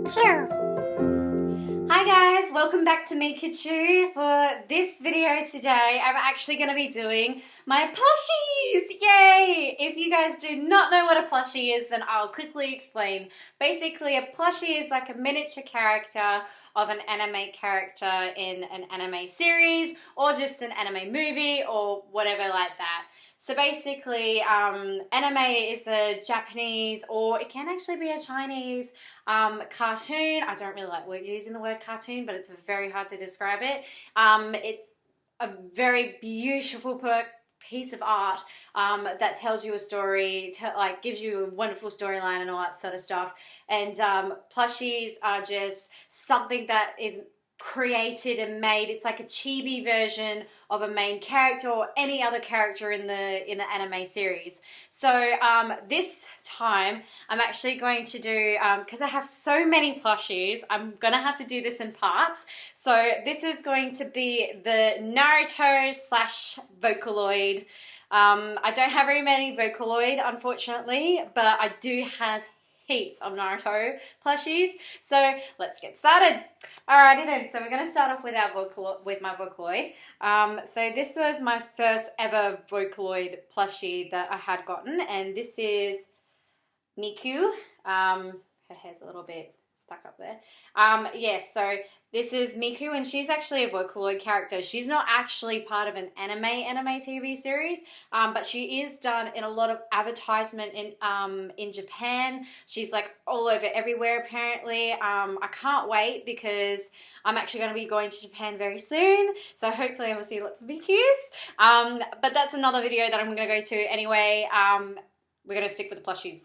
2. Hi guys, welcome back to me Kachu. For this video today, I'm actually going to be doing my plushies! Yay! If you guys do not know what a plushie is, then I'll quickly explain. Basically, a plushie is like a miniature character of an anime character in an anime series or just an anime movie or whatever like that. So basically, anime is a Japanese, or it can actually be a Chinese cartoon. I don't really like using the word cartoon, but it's very hard to describe it. It's a very beautiful piece of art that tells you a story, gives you a wonderful storyline and all that sort of stuff. And plushies are just something that is created and made. It's like a chibi version of a main character or any other character in the anime series. So this time I'm actually going to do, because I have so many plushies, I'm gonna have to do this in parts. So this is going to be the Naruto / Vocaloid. I don't have very many Vocaloid, unfortunately, but I do have heaps of Naruto plushies. So let's get started. Alrighty then, so we're going to start off with my Vocaloid. So this was my first ever Vocaloid plushie that I had gotten, and this is Miku. Her hair's a little bit stuck up there. Yes, so this is Miku, and she's actually a Vocaloid character. She's not actually part of an anime TV series, but she is done in a lot of advertisement in Japan. She's like all over everywhere apparently. I can't wait because I'm actually going to be going to Japan very soon, so hopefully I will see lots of Mikus. But that's another video that I'm going to go to anyway. We're going to stick with the plushies.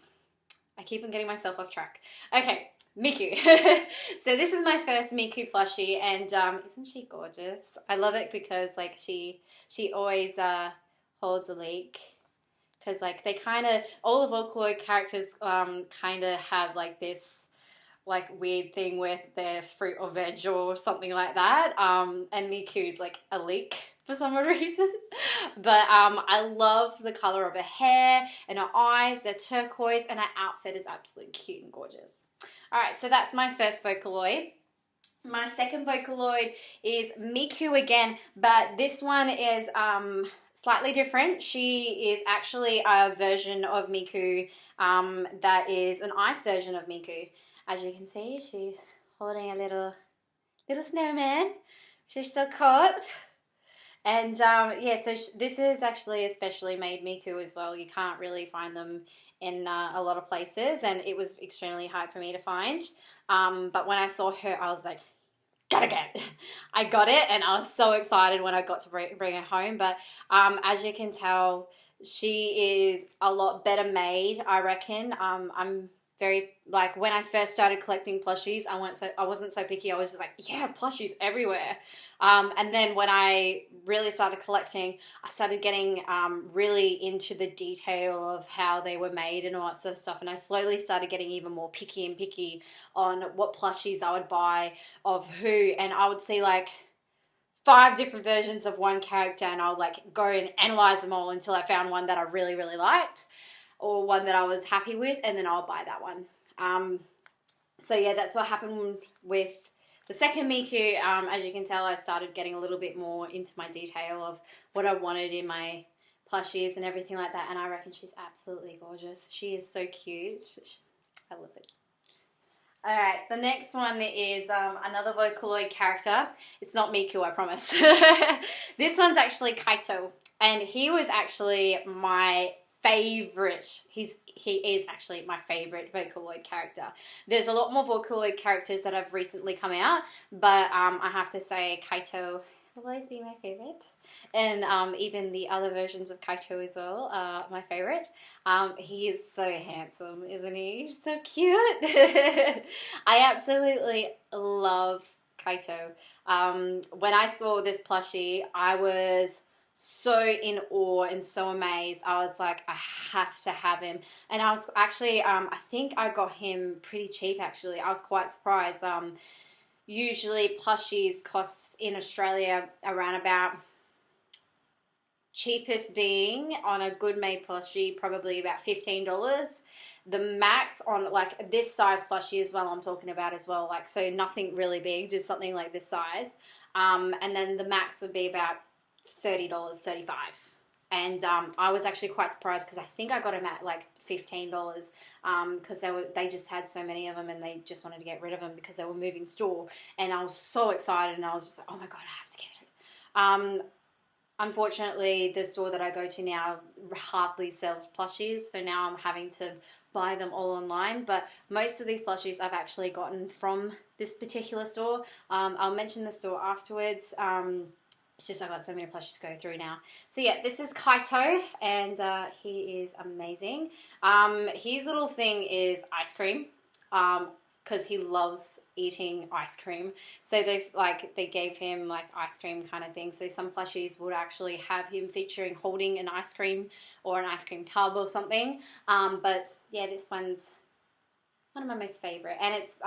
I keep on getting myself off track. Okay. Miku. So this is my first Miku plushie, and isn't she gorgeous? I love it because like she always holds a leek, because like they kind of, all the Vocaloid characters kind of have like this like weird thing with their fruit or veg or something like that, and Miku's like a leek for some reason. But I love the color of her hair and her eyes. They're turquoise, and her outfit is absolutely cute and gorgeous. Alright, so that's my first Vocaloid. My second Vocaloid is Miku again, but this one is slightly different. She is actually a version of Miku that is an ice version of Miku. As you can see, she's holding a little snowman. She's so cute. And yeah, so this is actually a specially made Miku as well. You can't really find them in a lot of places, and it was extremely hard for me to find. But when I saw her, I was like, gotta get it. I got it, and I was so excited when I got to bring her home. But as you can tell, she is a lot better made, I reckon. I'm very, like, when I first started collecting plushies, I wasn't so picky. I was just like, yeah, plushies everywhere. And then when I really started collecting, I started getting really into the detail of how they were made and all that sort of stuff. And I slowly started getting even more picky on what plushies I would buy of who. And I would see like 5 different versions of one character, and I would like go and analyze them all until I found one that I really, really liked, or one that I was happy with, and then I'll buy that one. So yeah, that's what happened with the second Miku. As you can tell, I started getting a little bit more into my detail of what I wanted in my plushies and everything like that, and I reckon she's absolutely gorgeous. She is so cute. I love it. Alright, the next one is another Vocaloid character. It's not Miku, I promise. This one's actually Kaito, and he was actually my favorite. He is actually my favorite Vocaloid character. There's a lot more Vocaloid characters that have recently come out, but I have to say Kaito will always be my favorite. And even the other versions of Kaito as well are my favorite. He is so handsome, isn't he? He's so cute. I absolutely love Kaito. When I saw this plushie, I was so in awe and so amazed. I was like, I have to have him. And I was actually, I think I got him pretty cheap actually. I was quite surprised. Usually plushies cost in Australia around about, cheapest being on a good made plushie, probably about $15. the max on like this size plushie as well I'm talking about as well, like, so nothing really big, just something like this size. And then the max would be about $30, $35. And I was actually quite surprised because I think I got them at like $15 because they just had so many of them and they just wanted to get rid of them because they were moving store. And I was so excited and I was just like, oh my God, I have to get it. Unfortunately, the store that I go to now hardly sells plushies, so now I'm having to buy them all online. But most of these plushies I've actually gotten from this particular store. I'll mention the store afterwards. It's just I've got so many plushies to go through now. So yeah, this is Kaito, and he is amazing. His little thing is ice cream, because he loves eating ice cream. So they gave him like ice cream kind of thing. So some plushies would actually have him featuring holding an ice cream or an ice cream tub or something. But yeah, this one's one of my most favorite, and it's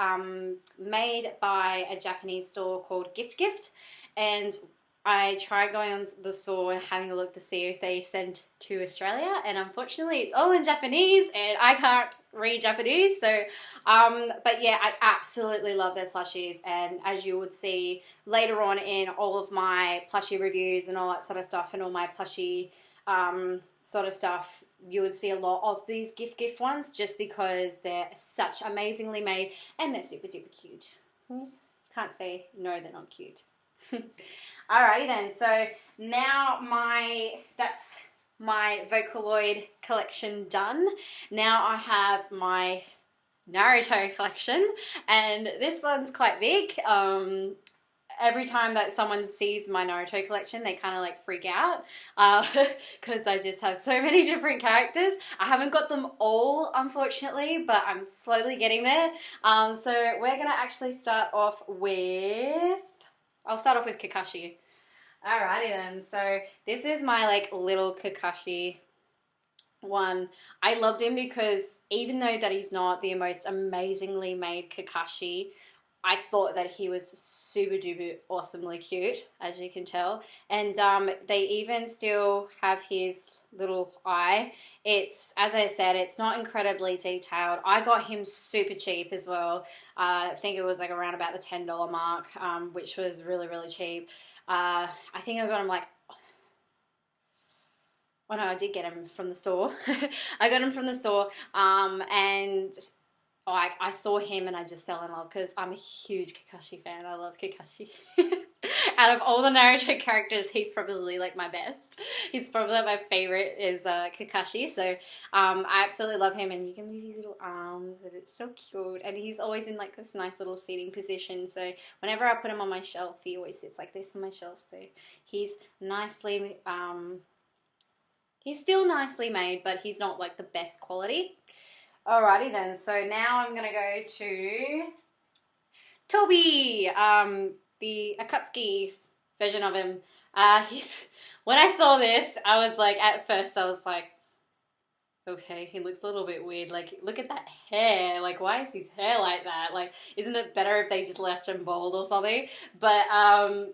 made by a Japanese store called Gift, and I tried going on the store and having a look to see if they sent to Australia, and unfortunately it's all in Japanese and I can't read Japanese. So, but yeah, I absolutely love their plushies, and as you would see later on in all of my plushie reviews and all that sort of stuff and all my plushie sort of stuff, you would see a lot of these gift ones just because they're such amazingly made and they're super duper cute. Can't say no, they're not cute. Alrighty then, so now that's my Vocaloid collection done. Now I have my Naruto collection, and this one's quite big. Every time that someone sees my Naruto collection, they kind of like freak out because I just have so many different characters. I haven't got them all, unfortunately, but I'm slowly getting there. So we're going to actually start off with... I'll start off with Kakashi. Alrighty then, so this is my like little Kakashi one. I loved him because even though that he's not the most amazingly made Kakashi, I thought that he was super duper awesomely cute, as you can tell. And they even still have his little eye. It's, as I said, it's not incredibly detailed. I got him super cheap as well. I think it was like around about the $10 mark, which was really, really cheap. I think I got him like, oh no, I did get him from the store. I got him from the store, and like I saw him and I just fell in love because I'm a huge Kakashi fan. I love Kakashi. Out of all the Naruto characters, he's probably like my best. He's probably like my favorite is Kakashi. So I absolutely love him, and you can move his little arms and it's so cute. And he's always in like this nice little seating position. So whenever I put him on my shelf, he always sits like this on my shelf. So he's nicely, he's still nicely made, but he's not like the best quality. Alrighty then, so now I'm going to go to Toby, the Akatsuki version of him. When I saw this, I was like, at first I was like, okay, he looks a little bit weird. Like, look at that hair. Like, why is his hair like that? Like, isn't it better if they just left him bald or something? But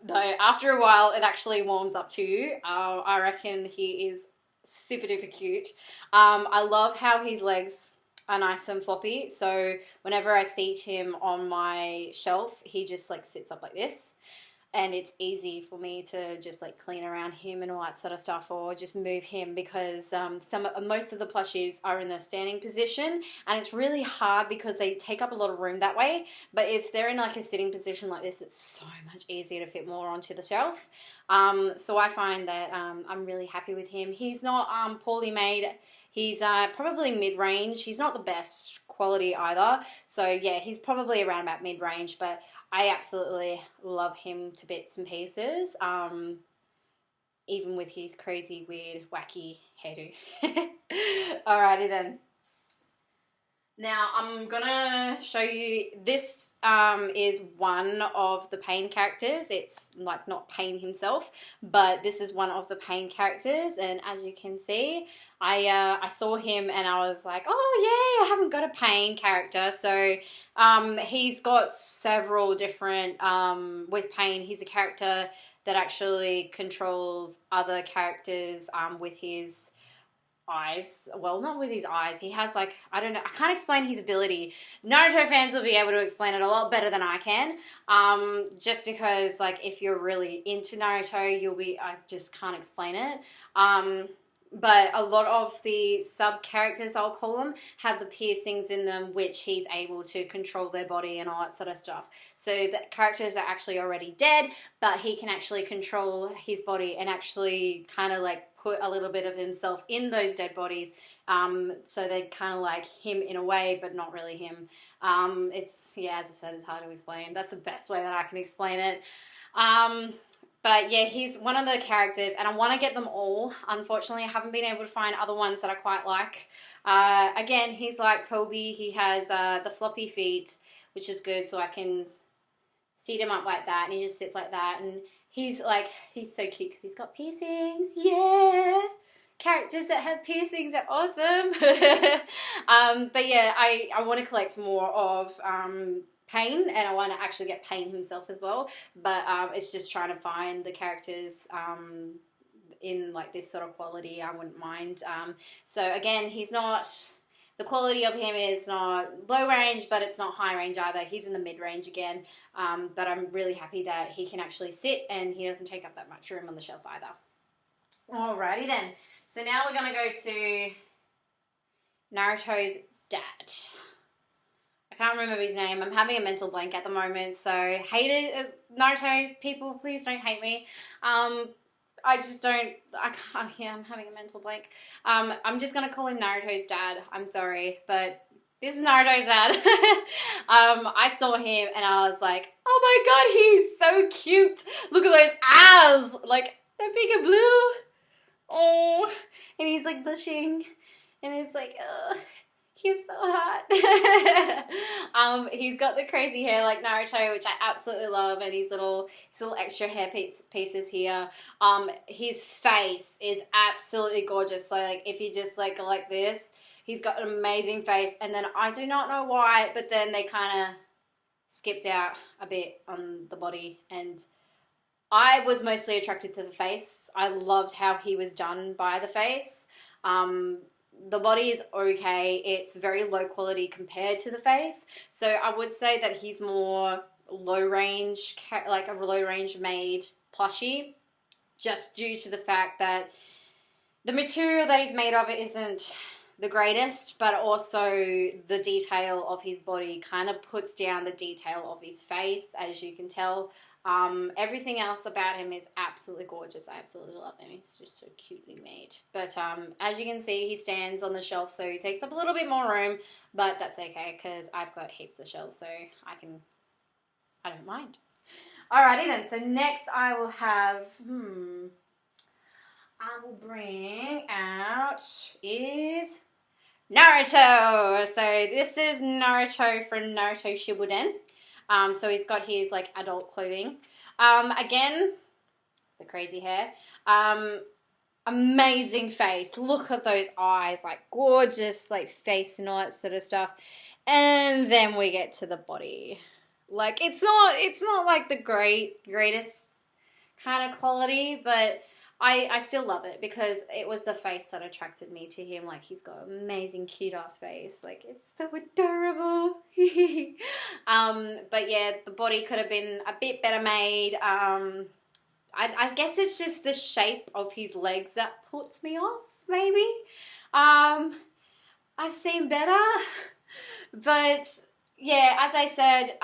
though, after a while, it actually warms up to you. I reckon he is super duper cute. I love how his legs are nice and floppy, so whenever I seat him on my shelf, he just like sits up like this, and it's easy for me to just like clean around him and all that sort of stuff, or just move him, because most of the plushies are in the standing position, and it's really hard because they take up a lot of room that way. But if they're in like a sitting position like this, it's so much easier to fit more onto the shelf. So I find that I'm really happy with him. He's not poorly made. He's probably mid-range. He's not the best quality either. So yeah, he's probably around about mid-range, but I absolutely love him to bits and pieces, even with his crazy, weird, wacky hairdo. Alrighty then. Now I'm gonna show you, this is one of the Pain characters. It's like not Pain himself, but this is one of the Pain characters, and as you can see, I saw him and I was like, oh yay, I haven't got a Pain character. So he's got several different, with Pain, he's a character that actually controls other characters with his eyes. Well, not with his eyes. He has like, I don't know, I can't explain his ability. Naruto fans will be able to explain it a lot better than I can. Just because like if you're really into Naruto, you'll be, I just can't explain it. But a lot of the sub-characters, I'll call them, have the piercings in them, which he's able to control their body and all that sort of stuff. So the characters are actually already dead, but he can actually control his body and actually kind of like put a little bit of himself in those dead bodies. So they're kind of like him in a way, but not really him. It's, yeah, as I said, it's hard to explain. That's the best way that I can explain it. But yeah, he's one of the characters, and I want to get them all. Unfortunately, I haven't been able to find other ones that I quite like. Again, he's like Toby. He has the floppy feet, which is good, so I can seat him up like that, and he just sits like that. And he's so cute because he's got piercings. Yeah! Characters that have piercings are awesome. But yeah, I want to collect more of Pain, and I want to actually get Pain himself as well, but it's just trying to find the characters in like this sort of quality. I wouldn't mind. So again, he's not, the quality of him is not low range, but it's not high range either. He's in the mid range again, but I'm really happy that he can actually sit and he doesn't take up that much room on the shelf either. Alrighty then, so now we're going to go to Naruto's dad. I can't remember his name. I'm having a mental blank at the moment, so Naruto people, please don't hate me. I just don't, I can't, yeah, I'm having a mental blank. I'm just going to call him Naruto's dad. I'm sorry, but this is Naruto's dad. I saw him and I was like, oh my god, he's so cute. Look at those eyes. Like, they're big and blue. Oh, and he's like blushing. And it's like, ugh. He's so hot. He's got the crazy hair like Naruto, which I absolutely love, and his little extra hair pieces here. His face is absolutely gorgeous. So like if you just like go like this, he's got an amazing face. And then I do not know why, but then they kind of skipped out a bit on the body, and I was mostly attracted to the face. I loved how he was done by the face. The body is okay. It's very low quality compared to the face. So I would say that he's more low range, like a low range made plushie, just due to the fact that the material that he's made of it isn't the greatest, but also the detail of his body kind of puts down the detail of his face, as you can tell. Everything else about him is absolutely gorgeous. I absolutely love him. He's just so cutely made. But as you can see, he stands on the shelf, so he takes up a little bit more room, but that's okay because I've got heaps of shelves, so I don't mind. Alrighty then, so next I will have, I will bring out is Naruto. So this is Naruto from Naruto Shippuden. So he's got his like adult clothing. Again, the crazy hair. Amazing face. Look at those eyes, like gorgeous, like face and all that sort of stuff. And then we get to the body. Like it's not like the greatest kind of quality, but I still love it because it was the face that attracted me to him. Like he's got an amazing cute ass face. Like it's so adorable. But yeah, the body could have been a bit better made. I guess it's just the shape of his legs that puts me off, maybe. I've seen better. But yeah, as I said,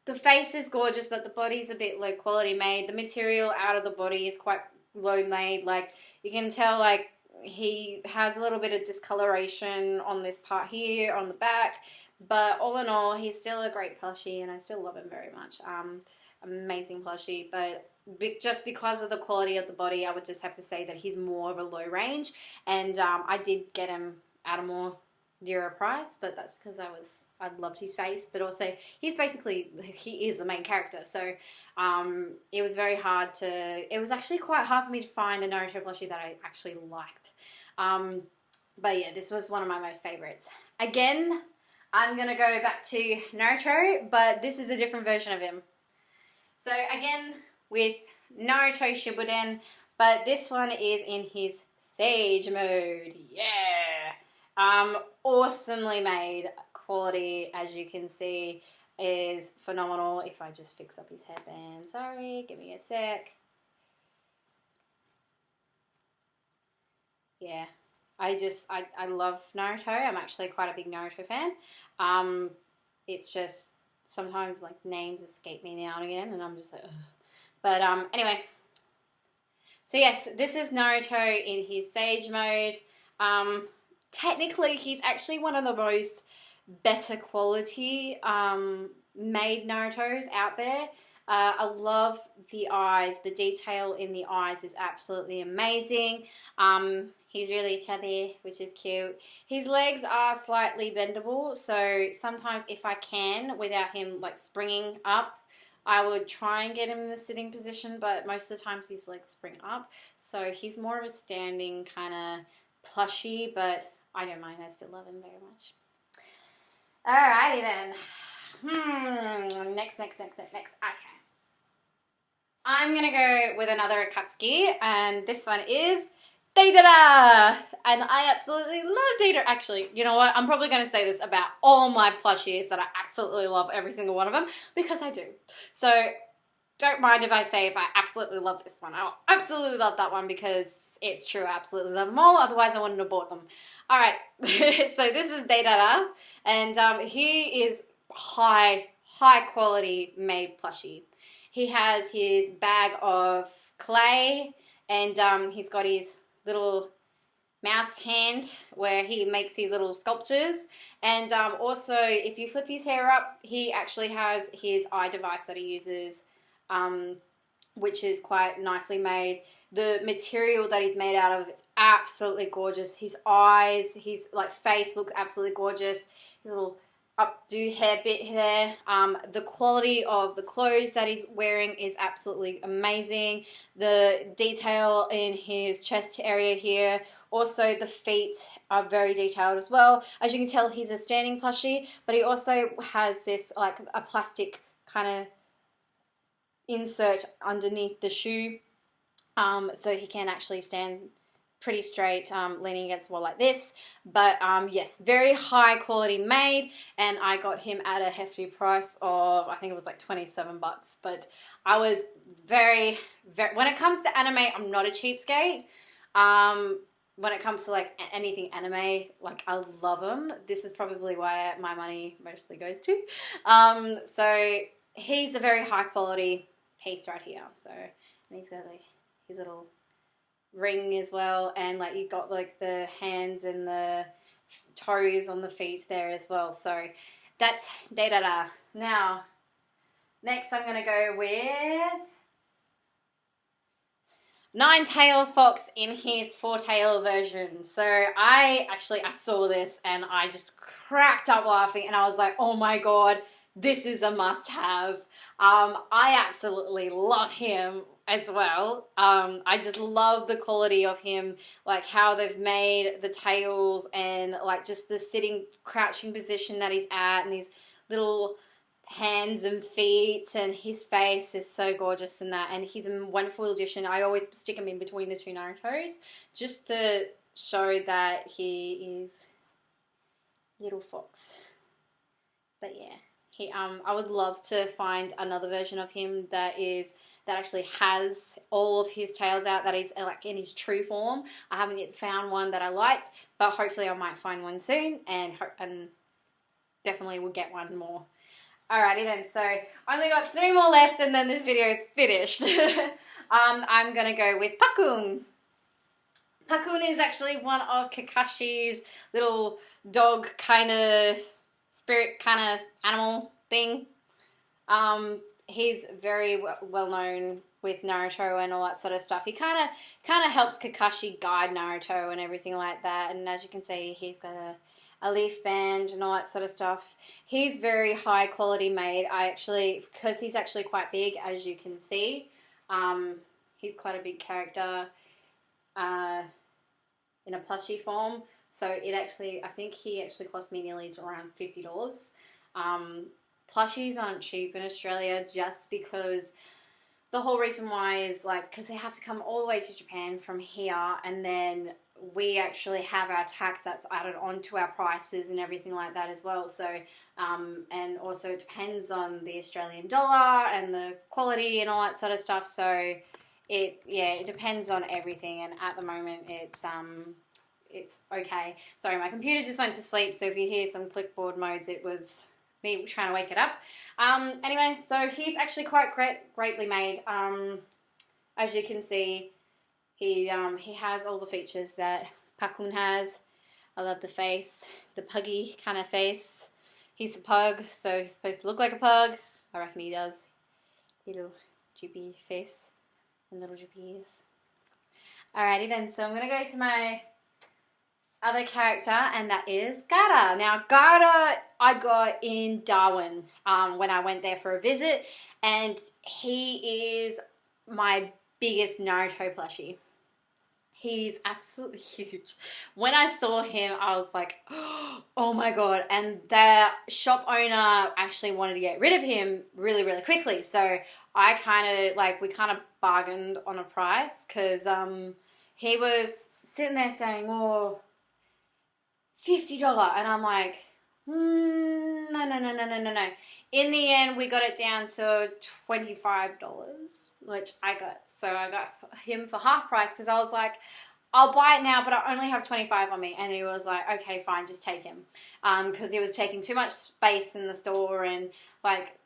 the face is gorgeous, but the body's a bit low quality made. The material out of the body is quite low made. Like you can tell like he has a little bit of discoloration on this part here on the back, but all in all he's still a great plushie and I still love him very much. Amazing plushie, but just because of the quality of the body I would just have to say that he's more of a low range, and I did get him at a more dearer price, but that's because I loved his face, but also he is the main character, so it was very hard to, it was actually quite hard for me to find a Naruto plushie that I actually liked. But yeah, this was one of my most favorites. Again, I'm gonna go back to Naruto, but this is a different version of him. So again, with Naruto Shippuden, but this one is in his Sage Mode. Yeah. Awesomely made. Quality, as you can see, is phenomenal. If I just fix up his headband. Sorry, give me a sec. Yeah. I love Naruto. I'm actually quite a big Naruto fan. It's just sometimes like names escape me now and again, and I'm just like, ugh. But anyway. So yes, this is Naruto in his Sage Mode. Technically, he's actually one of the most better quality made Narutos out there. I love the eyes. The detail in the eyes is absolutely amazing. He's really chubby, which is cute. His legs are slightly bendable, so sometimes if I can, without him like springing up, I would try and get him in the sitting position, but most of the times his legs spring up. So he's more of a standing kind of plushie, but I don't mind. I still love him very much. Alrighty then. Next. Okay. I'm going to go with another Akatsuki, and this one is Deidara! And I absolutely love Deidara. Actually, you know what? I'm probably going to say this about all my plushies, that I absolutely love every single one of them, because I do. So don't mind if I say if I absolutely love this one. I absolutely love that one because it's true. I absolutely love them all. Otherwise, I wouldn't have bought them. All right. So this is Deidara, and he is high quality made plushie. He has his bag of clay, and he's got his little mouth hand where he makes these little sculptures, and also if you flip his hair up, he actually has his eye device that he uses, which is quite nicely made. The material that he's made out of is absolutely gorgeous. His eyes, his like face look absolutely gorgeous. His little updo hair bit there. The quality of the clothes that he's wearing is absolutely amazing. The detail in his chest area here. Also, the feet are very detailed as well. As you can tell, he's a standing plushie, but he also has this like a plastic kind of insert underneath the shoe, so he can actually stand pretty straight, leaning against the wall like this. But yes, very high quality made, and I got him at a hefty price of, I think it was like 27 bucks. But I was very, when it comes to anime, I'm not a cheapskate. When it comes to like anything anime, like I love them. This is probably why my money mostly goes to. So he's a very high quality piece right here. So, and he's got like his little ring as well, and like you've got like the hands and the toes on the feet there as well. So that's Deidara. Now, next I'm gonna go with Nine-Tail Fox in his four-tail version. So I saw this and I just cracked up laughing, and I was like, oh my god, this is a must-have. I absolutely love him as well. I just love the quality of him, like how they've made the tails and like just the sitting, crouching position that he's at, and his little hands and feet, and his face is so gorgeous in that, and he's a wonderful addition. I always stick him in between the two Narutos just to show that he is little fox. But yeah, he I would love to find another version of him that actually has all of his tails out, that is like in his true form. I haven't yet found one that I liked, but hopefully I might find one soon, and definitely will get one more. Alrighty then, so I only got 3 more left and then this video is finished. I'm going to go with Pakun. Pakun is actually one of Kakashi's little dog kind of spirit kind of animal thing. He's very well known with Naruto and all that sort of stuff. He kind of helps Kakashi guide Naruto and everything like that. And as you can see, he's got a leaf band and all that sort of stuff. He's very high quality made. Because he's actually quite big, as you can see. He's quite a big character in a plushie form. So I think he actually cost me nearly around $50. Plushies aren't cheap in Australia just because the whole reason why is like because they have to come all the way to Japan from here, and then we actually have our tax that's added onto our prices and everything like that as well. So and also it depends on the Australian dollar and the quality and all that sort of stuff. So it depends on everything, and at the moment it's okay. Sorry, my computer just went to sleep, so if you hear some clipboard modes, it was me trying to wake it up. Anyway, so he's actually quite greatly made. As you can see, he has all the features that Pakun has. I love the face, the puggy kind of face. He's a pug, so he's supposed to look like a pug. I reckon he does. Little droopy face and little droopy ears. Alrighty then, so I'm going to go to my other character, and that is Gaara. Now, Gaara I got in Darwin when I went there for a visit, and he is my biggest Naruto plushie. He's absolutely huge. When I saw him, I was like, oh my god. And the shop owner actually wanted to get rid of him really, really quickly. So I we kind of bargained on a price, because he was sitting there saying, oh, $50. And I'm like, no. In the end, we got it down to $25, which I got. So I got him for half price, because I was like, I'll buy it now, but I only have 25 on me. And he was like, okay, fine, just take him. Because he was taking too much space in the store, and like,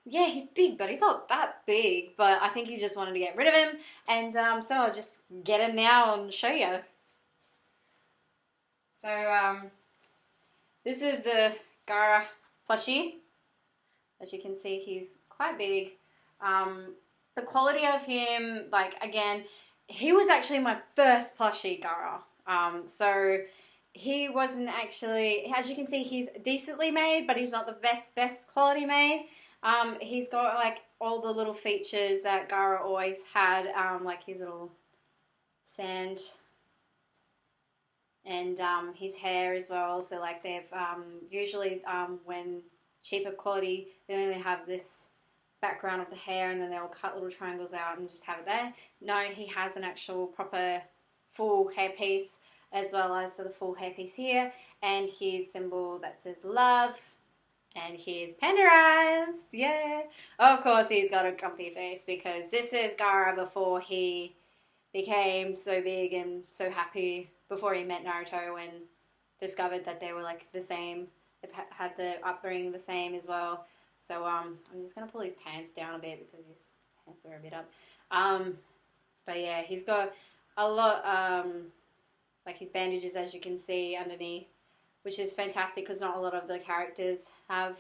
yeah, he's big, but he's not that big. But I think he just wanted to get rid of him. And so I'll just get him now and show you. So this is the Gaara plushie. As you can see, he's quite big. The quality of him, like, again, he was actually my first plushie Gaara. So he wasn't actually, as you can see, he's decently made, but he's not the best quality made. He's got like all the little features that Gaara always had, like his little sand and his hair as well. So like they've usually when cheaper quality, they only have this background of the hair, and then they'll cut little triangles out and just have it there. No, he has an actual proper full hairpiece, as well as the full hairpiece here, and his symbol that says love, and his panda eyes. Yeah, of course he's got a grumpy face, because this is Gaara before he became so big and so happy, before he met Naruto and discovered that they were like the same. They've had the upbringing the same as well. So I'm just going to pull his pants down a bit, because his pants are a bit up. But yeah, he's got a lot, like his bandages, as you can see underneath, which is fantastic, because not a lot of the characters have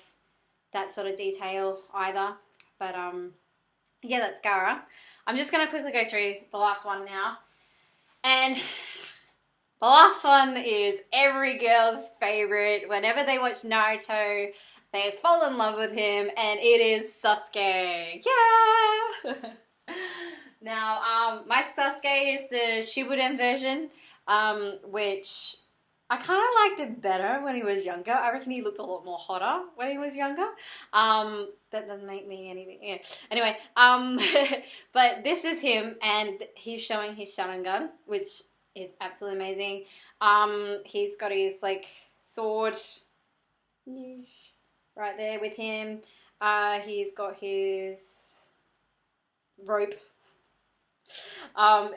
that sort of detail either. But yeah, that's Gaara. I'm just going to quickly go through the last one now. And the last one is every girl's favorite. Whenever they watch Naruto, they fall in love with him, and it is Sasuke. Yeah! Now, my Sasuke is the Shippuden version, which I kind of liked it better when he was younger. I reckon he looked a lot more hotter when he was younger. That doesn't make me anything. Yeah. Anyway, but this is him, and he's showing his Sharingan, which is absolutely amazing. He's got his like sword right there with him. He's got his rope.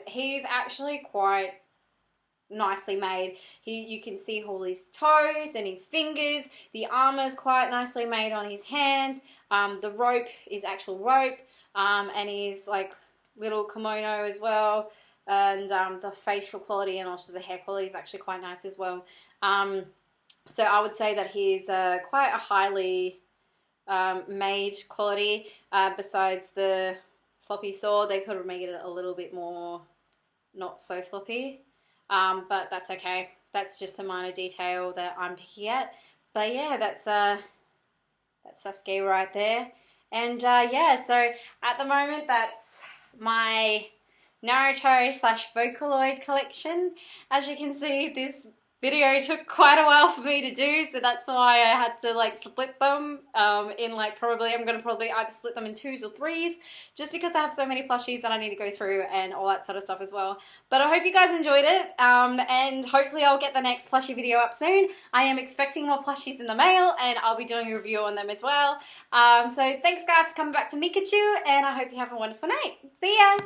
He's actually quite nicely made. You can see all his toes and his fingers. The armor's quite nicely made on his hands. The rope is actual rope, and his like little kimono as well. And the facial quality and also the hair quality is actually quite nice as well. So I would say that he's quite a highly made quality. Besides the floppy sword, they could have made it a little bit more not so floppy. But that's okay. That's just a minor detail that I'm picky at. But yeah, that's Sasuke right there. And yeah, so at the moment that's my Naruto / Vocaloid collection. As you can see, this video took quite a while for me to do, so that's why I had to like split them in like I'm gonna probably either split them in 2s or 3s, just because I have so many plushies that I need to go through and all that sort of stuff as well. But I hope you guys enjoyed it, and hopefully I'll get the next plushie video up soon. I am expecting more plushies in the mail, and I'll be doing a review on them as well. So thanks guys for coming back to Mikachu, and I hope you have a wonderful night. See ya!